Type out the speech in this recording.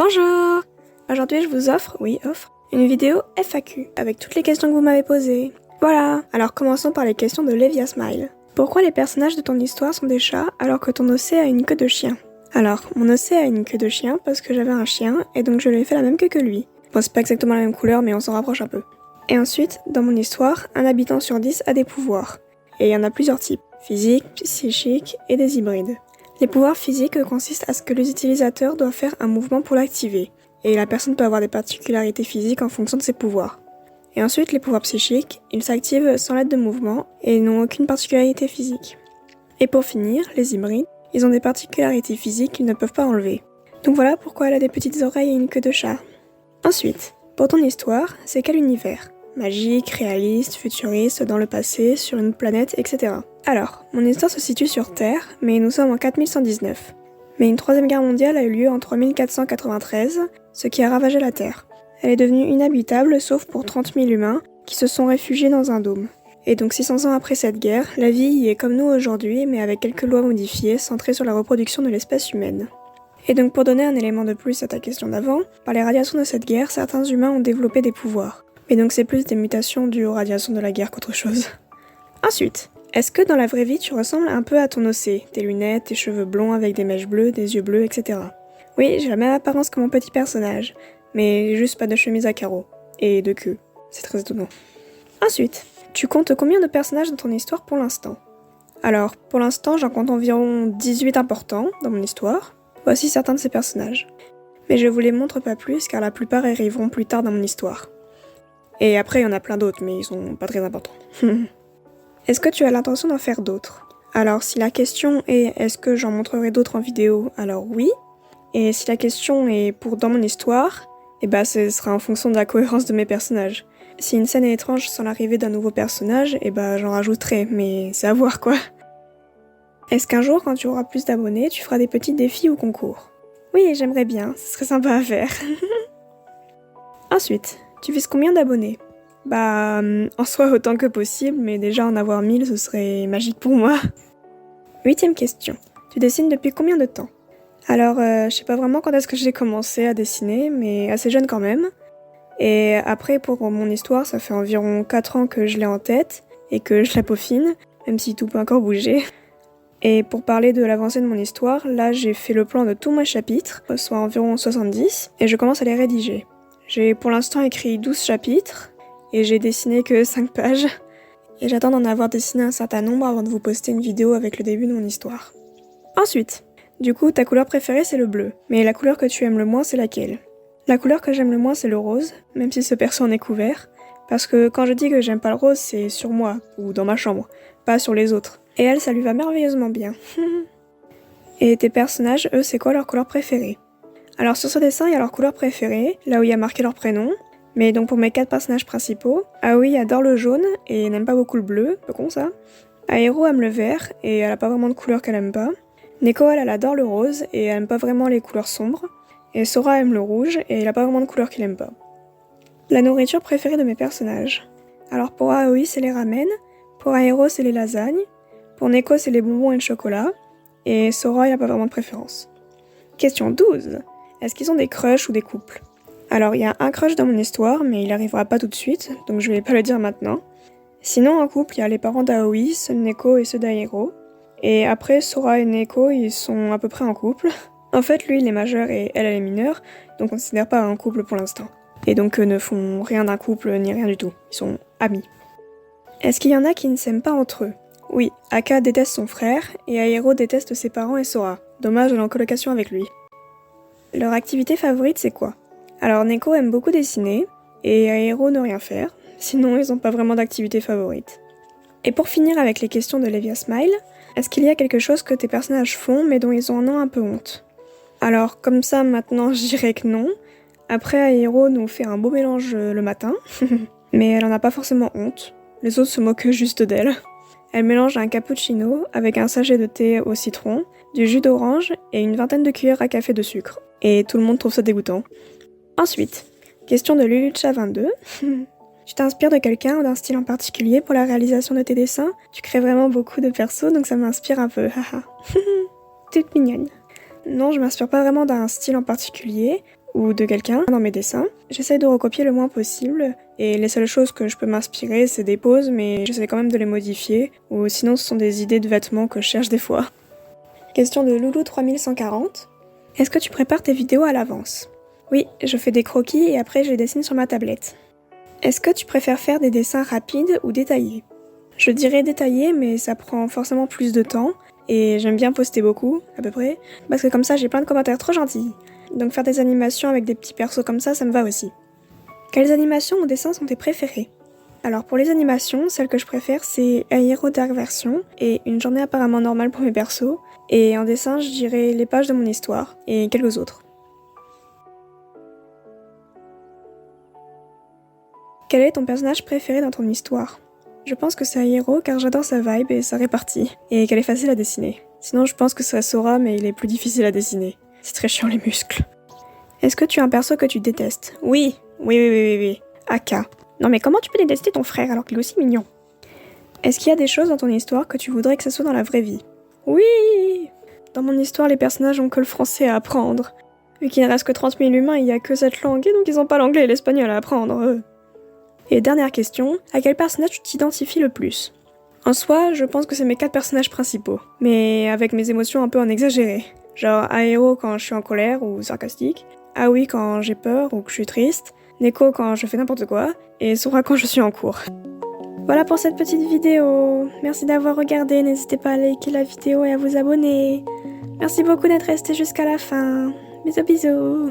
Bonjour! Aujourd'hui je vous offre une vidéo FAQ avec toutes les questions que vous m'avez posées. Voilà, alors commençons par les questions de Levia Smile. Pourquoi les personnages de ton histoire sont des chats alors que ton OC a une queue de chien? Alors, mon OC a une queue de chien parce que j'avais un chien et donc je lui ai fait la même queue que lui. Bon, c'est pas exactement la même couleur mais on s'en rapproche un peu. Et ensuite, dans mon histoire, un habitant sur 10 a des pouvoirs. Et il y en a plusieurs types, physiques, psychiques et des hybrides. Les pouvoirs physiques consistent à ce que les utilisateurs doivent faire un mouvement pour l'activer, et la personne peut avoir des particularités physiques en fonction de ses pouvoirs. Et ensuite, les pouvoirs psychiques, ils s'activent sans l'aide de mouvement et n'ont aucune particularité physique. Et pour finir, les hybrides, ils ont des particularités physiques qu'ils ne peuvent pas enlever. Donc voilà pourquoi elle a des petites oreilles et une queue de chat. Ensuite, pour ton histoire, c'est quel univers? Magique, réaliste, futuriste, dans le passé, sur une planète, etc. Alors, mon histoire se situe sur Terre, mais nous sommes en 4119. Mais une troisième guerre mondiale a eu lieu en 3493, ce qui a ravagé la Terre. Elle est devenue inhabitable sauf pour 30 000 humains qui se sont réfugiés dans un dôme. Et donc 600 ans après cette guerre, la vie y est comme nous aujourd'hui, mais avec quelques lois modifiées centrées sur la reproduction de l'espèce humaine. Et donc pour donner un élément de plus à ta question d'avant, par les radiations de cette guerre, certains humains ont développé des pouvoirs. Et donc c'est plus des mutations dues aux radiations de la guerre qu'autre chose. Ensuite, est-ce que dans la vraie vie tu ressembles un peu à ton OC, tes lunettes, tes cheveux blonds avec des mèches bleues, des yeux bleus, etc. Oui, j'ai la même apparence que mon petit personnage, mais juste pas de chemise à carreaux, et de queue, c'est très étonnant. Ensuite, tu comptes combien de personnages dans ton histoire pour l'instant? Alors, pour l'instant j'en compte environ 18 importants dans mon histoire, voici certains de ces personnages. Mais je vous les montre pas plus car la plupart arriveront plus tard dans mon histoire. Et après, il y en a plein d'autres, mais ils sont pas très importants. Est-ce que tu as l'intention d'en faire d'autres? Alors, si la question est « est-ce que j'en montrerai d'autres en vidéo ?» alors oui. Et si la question est pour dans mon histoire, ce sera en fonction de la cohérence de mes personnages. Si une scène est étrange sans l'arrivée d'un nouveau personnage, j'en rajouterai, mais c'est à voir quoi. Est-ce qu'un jour, quand tu auras plus d'abonnés, tu feras des petits défis ou concours? Oui, j'aimerais bien, ce serait sympa à faire. Ensuite, tu vises combien d'abonnés? En soi autant que possible, mais déjà en avoir 1000 ce serait magique pour moi. 8e question. Tu dessines depuis combien de temps? Alors, je sais pas vraiment quand est-ce que j'ai commencé à dessiner, mais assez jeune quand même. Et après, pour mon histoire, ça fait environ 4 ans que je l'ai en tête, et que je la peaufine, même si tout peut encore bouger. Et pour parler de l'avancée de mon histoire, là j'ai fait le plan de tous mes chapitres, soit environ 70, et je commence à les rédiger. J'ai pour l'instant écrit 12 chapitres, et j'ai dessiné que 5 pages, et j'attends d'en avoir dessiné un certain nombre avant de vous poster une vidéo avec le début de mon histoire. Ensuite, du coup, ta couleur préférée c'est le bleu, mais la couleur que tu aimes le moins c'est laquelle? La couleur que j'aime le moins c'est le rose, même si ce perso en est couvert, parce que quand je dis que j'aime pas le rose, c'est sur moi, ou dans ma chambre, pas sur les autres. Et elle, ça lui va merveilleusement bien. Et tes personnages, eux, c'est quoi leur couleur préférée? Alors sur ce dessin, il y a leur couleur préférée, là où il y a marqué leur prénom. Mais donc pour mes 4 personnages principaux, Aoi adore le jaune et n'aime pas beaucoup le bleu, peu con ça. Aero aime le vert et elle a pas vraiment de couleur qu'elle aime pas. Neko elle adore le rose et elle aime pas vraiment les couleurs sombres. Et Sora aime le rouge et elle a pas vraiment de couleur qu'elle aime pas. La nourriture préférée de mes personnages. Alors pour Aoi c'est les ramen, pour Aero c'est les lasagnes, pour Neko c'est les bonbons et le chocolat, et Sora il a pas vraiment de préférence. Question 12. Est-ce qu'ils ont des crushs ou des couples? Alors, il y a un crush dans mon histoire, mais il arrivera pas tout de suite, donc je vais pas le dire maintenant. Sinon, en couple, il y a les parents d'Aoi, ceux de Neko et ceux d'Aero. Et après, Sora et Neko, ils sont à peu près en couple. En fait, lui, il est majeur et elle est mineure, donc on ne considère pas un couple pour l'instant. Et donc, ne font rien d'un couple ni rien du tout. Ils sont amis. Est-ce qu'il y en a qui ne s'aiment pas entre eux? Oui, Aka déteste son frère, et Aero déteste ses parents et Sora. Dommage, elle est en colocation avec lui. Leur activité favorite, c'est quoi? Alors Neko aime beaucoup dessiner, et Aero ne rien faire, sinon ils n'ont pas vraiment d'activité favorite. Et pour finir avec les questions de Levia Smile, est-ce qu'il y a quelque chose que tes personnages font mais dont ils en ont un peu honte? Alors comme ça maintenant je dirais que non. Après Aero nous fait un beau mélange le matin, mais elle en a pas forcément honte, les autres se moquent juste d'elle. Elle mélange un cappuccino avec un sachet de thé au citron, du jus d'orange et une vingtaine de cuillères à café de sucre. Et tout le monde trouve ça dégoûtant. Ensuite, question de Lulucha22. Tu t'inspires de quelqu'un ou d'un style en particulier pour la réalisation de tes dessins? Tu crées vraiment beaucoup de persos, donc ça m'inspire un peu, haha. Toute mignonne. Non, je m'inspire pas vraiment d'un style en particulier ou de quelqu'un dans mes dessins. J'essaie de recopier le moins possible et les seules choses que je peux m'inspirer, c'est des poses, mais j'essaie quand même de les modifier ou sinon ce sont des idées de vêtements que je cherche des fois. Question de Loulou 3140. Est-ce que tu prépares tes vidéos à l'avance? Oui, je fais des croquis et après je les dessine sur ma tablette. Est-ce que tu préfères faire des dessins rapides ou détaillés? Je dirais détaillés, mais ça prend forcément plus de temps et j'aime bien poster beaucoup, à peu près, parce que comme ça j'ai plein de commentaires trop gentils. Donc faire des animations avec des petits persos comme ça me va aussi. Quelles animations ou dessins sont tes préférés? Alors pour les animations, celle que je préfère c'est Aero Dark Version et Une journée apparemment normale pour mes persos. Et en dessin, je dirais les pages de mon histoire et quelques autres. Quel est ton personnage préféré dans ton histoire? Je pense que c'est Aero car j'adore sa vibe et sa répartie, et qu'elle est facile à dessiner. Sinon je pense que c'est Sora mais il est plus difficile à dessiner. C'est très chiant les muscles. Est-ce que tu as un perso que tu détestes? Oui. Aka. Non mais comment tu peux détester ton frère alors qu'il est aussi mignon? Est-ce qu'il y a des choses dans ton histoire que tu voudrais que ça soit dans la vraie vie? Oui! Dans mon histoire, les personnages ont que le français à apprendre. Vu qu'il ne reste que 30 000 humains, il n'y a que cette langue, et donc ils n'ont pas l'anglais et l'espagnol à apprendre, eux. Et dernière question, à quel personnage tu t'identifies le plus? En soi, je pense que c'est mes 4 personnages principaux, mais avec mes émotions un peu en exagéré. Genre Aero quand je suis en colère ou sarcastique, Aoi quand j'ai peur ou que je suis triste, Neko quand je fais n'importe quoi, et Sora quand je suis en cours. Voilà pour cette petite vidéo. Merci d'avoir regardé, n'hésitez pas à liker la vidéo et à vous abonner. Merci beaucoup d'être resté jusqu'à la fin. Bisous bisous.